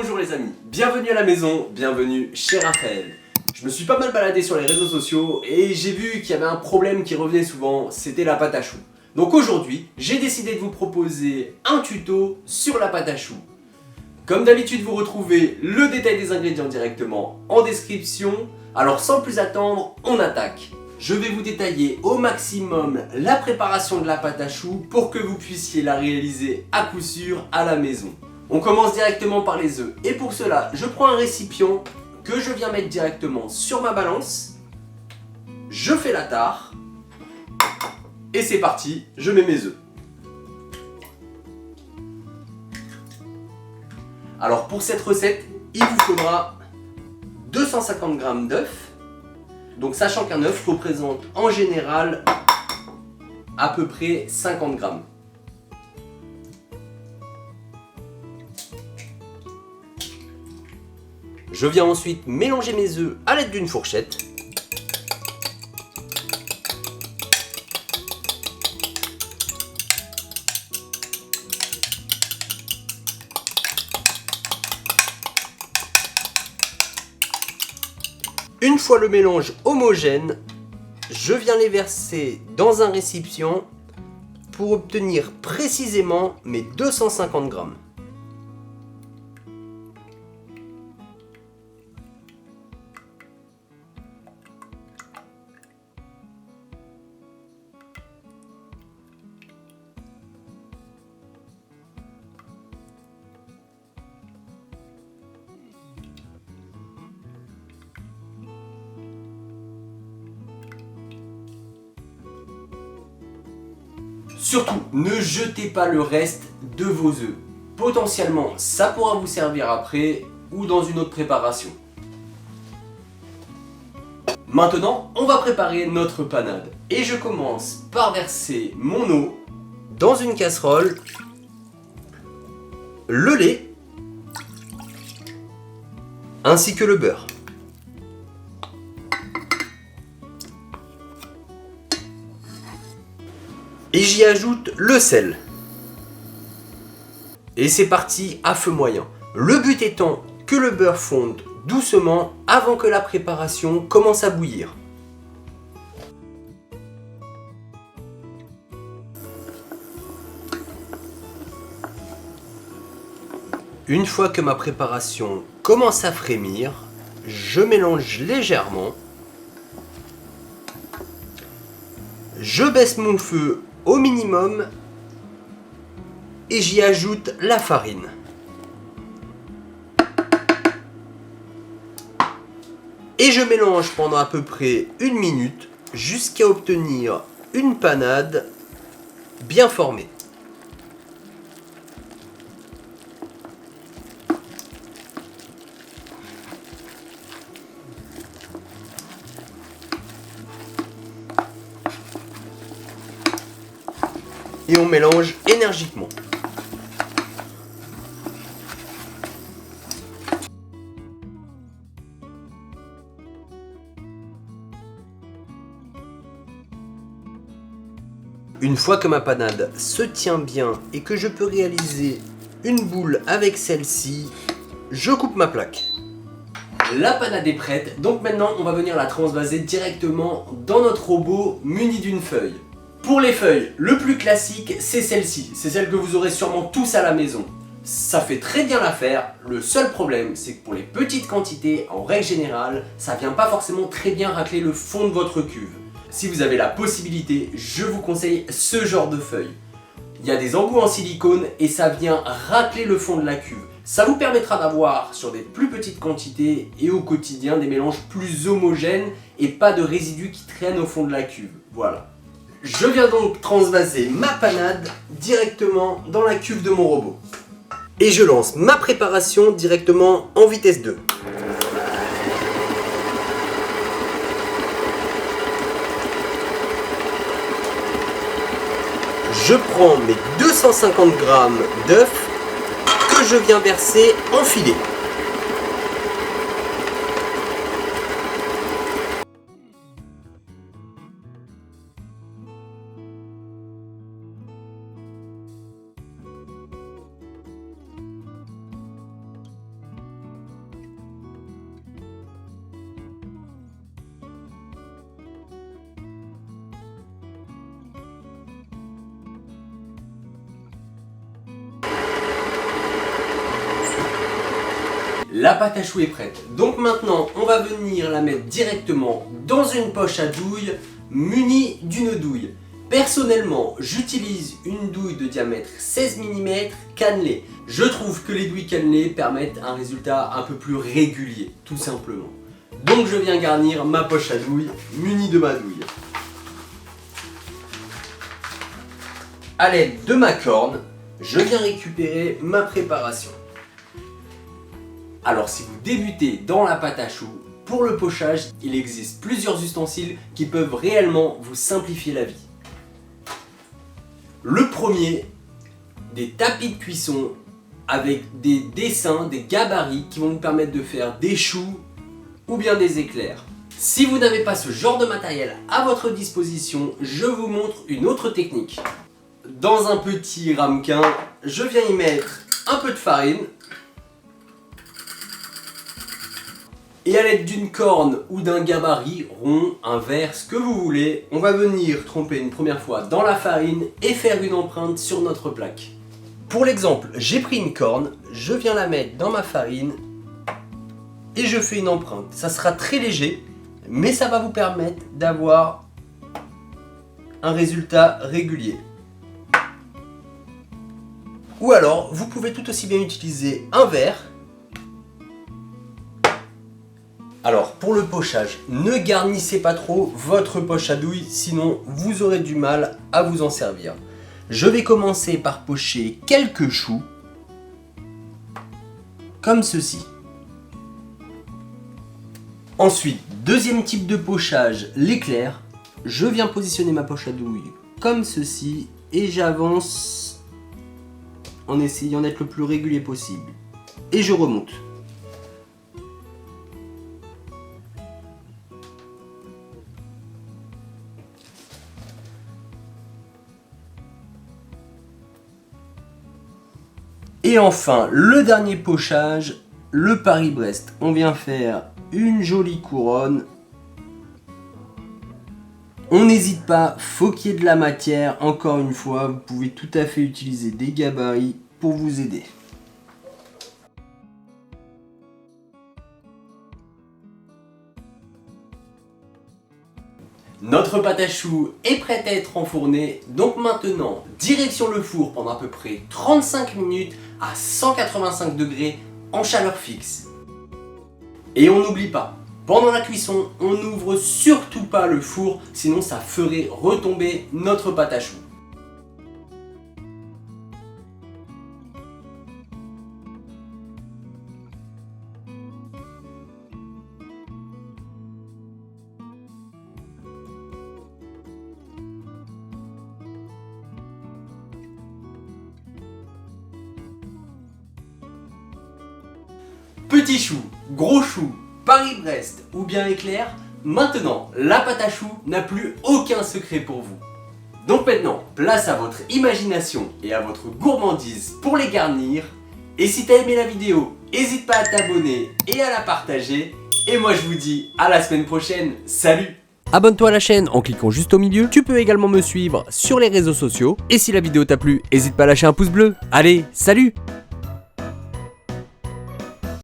Bonjour les amis, bienvenue à la maison, bienvenue chez Raphaël. Je me suis pas mal baladé sur les réseaux sociaux et j'ai vu qu'il y avait un problème qui revenait souvent, c'était la pâte à choux. Donc aujourd'hui, j'ai décidé de vous proposer un tuto sur la pâte à choux. Comme d'habitude, vous retrouvez le détail des ingrédients directement en description. Alors sans plus attendre, on attaque. Je vais vous détailler au maximum la préparation de la pâte à choux pour que vous puissiez la réaliser à coup sûr à la maison. On commence directement par les œufs et pour cela, je prends un récipient que je viens mettre directement sur ma balance. Je fais la tare et c'est parti, je mets mes œufs. Alors pour cette recette, il vous faudra 250 g d'œufs. Donc sachant qu'un œuf représente en général à peu près 50 g. Je viens ensuite mélanger mes œufs à l'aide d'une fourchette. Une fois le mélange homogène, je viens les verser dans un récipient pour obtenir précisément mes 250 g. Surtout, ne jetez pas le reste de vos œufs. Potentiellement, ça pourra vous servir après ou dans une autre préparation. Maintenant, on va préparer notre panade. Et je commence par verser mon eau dans une casserole, le lait, ainsi que le beurre. Et j'y ajoute le sel. Et c'est parti à feu moyen. Le but étant que le beurre fonde doucement avant que la préparation commence à bouillir. Une fois que ma préparation commence à frémir, je mélange légèrement. Je baisse mon feu au minimum et j'y ajoute la farine. Et je mélange pendant à peu près 1 minute jusqu'à obtenir une panade bien formée. Et on mélange énergiquement. Une fois que ma panade se tient bien et que je peux réaliser une boule avec celle-ci, je coupe ma plaque. La panade est prête, donc maintenant on va venir la transvaser directement dans notre robot muni d'une feuille. Pour les feuilles, le plus classique, c'est celle-ci. C'est celle que vous aurez sûrement tous à la maison. Ça fait très bien l'affaire. Le seul problème, c'est que pour les petites quantités, en règle générale, ça vient pas forcément très bien racler le fond de votre cuve. Si vous avez la possibilité, je vous conseille ce genre de feuilles. Il y a des embouts en silicone et ça vient racler le fond de la cuve. Ça vous permettra d'avoir sur des plus petites quantités et au quotidien des mélanges plus homogènes et pas de résidus qui traînent au fond de la cuve. Voilà. Je viens donc transvaser ma panade directement dans la cuve de mon robot. Et je lance ma préparation directement en vitesse 2. Je prends mes 250 g d'œufs que je viens verser en filet. La pâte à choux est prête. Donc maintenant, on va venir la mettre directement dans une poche à douille munie d'une douille. Personnellement, j'utilise une douille de diamètre 16 mm cannelée. Je trouve que les douilles cannelées permettent un résultat un peu plus régulier, tout simplement. Donc je viens garnir ma poche à douille munie de ma douille. A l'aide de ma corne, je viens récupérer ma préparation. Alors si vous débutez dans la pâte à choux, pour le pochage, il existe plusieurs ustensiles qui peuvent réellement vous simplifier la vie. Le premier, des tapis de cuisson avec des dessins, des gabarits qui vont vous permettre de faire des choux ou bien des éclairs. Si vous n'avez pas ce genre de matériel à votre disposition, je vous montre une autre technique. Dans un petit ramequin, je viens y mettre un peu de farine. Et à l'aide d'une corne ou d'un gabarit rond, un verre, ce que vous voulez, on va venir tremper une première fois dans la farine et faire une empreinte sur notre plaque. Pour l'exemple, j'ai pris une corne, je viens la mettre dans ma farine et je fais une empreinte. Ça sera très léger, mais ça va vous permettre d'avoir un résultat régulier. Ou alors, vous pouvez tout aussi bien utiliser un verre. Alors pour le pochage, ne garnissez pas trop votre poche à douille, sinon vous aurez du mal à vous en servir. Je vais commencer par pocher quelques choux, comme ceci. Ensuite, deuxième type de pochage, l'éclair. Je viens positionner ma poche à douille comme ceci et j'avance en essayant d'être le plus régulier possible. Et je remonte. Et enfin, le dernier pochage, le Paris-Brest. On vient faire une jolie couronne. On n'hésite pas, faut qu'il y ait de la matière. Encore une fois, vous pouvez tout à fait utiliser des gabarits pour vous aider. Notre pâte à choux est prête à être enfournée, donc maintenant, direction le four pendant à peu près 35 minutes à 185 degrés en chaleur fixe. Et on n'oublie pas, pendant la cuisson, on n'ouvre surtout pas le four, sinon ça ferait retomber notre pâte à choux. Petit chou, gros chou, Paris-Brest ou bien éclair, maintenant la pâte à choux n'a plus aucun secret pour vous. Donc maintenant, place à votre imagination et à votre gourmandise pour les garnir. Et si t'as aimé la vidéo, n'hésite pas à t'abonner et à la partager. Et moi je vous dis à la semaine prochaine, salut! Abonne-toi à la chaîne en cliquant juste au milieu. Tu peux également me suivre sur les réseaux sociaux. Et si la vidéo t'a plu, n'hésite pas à lâcher un pouce bleu. Allez, salut!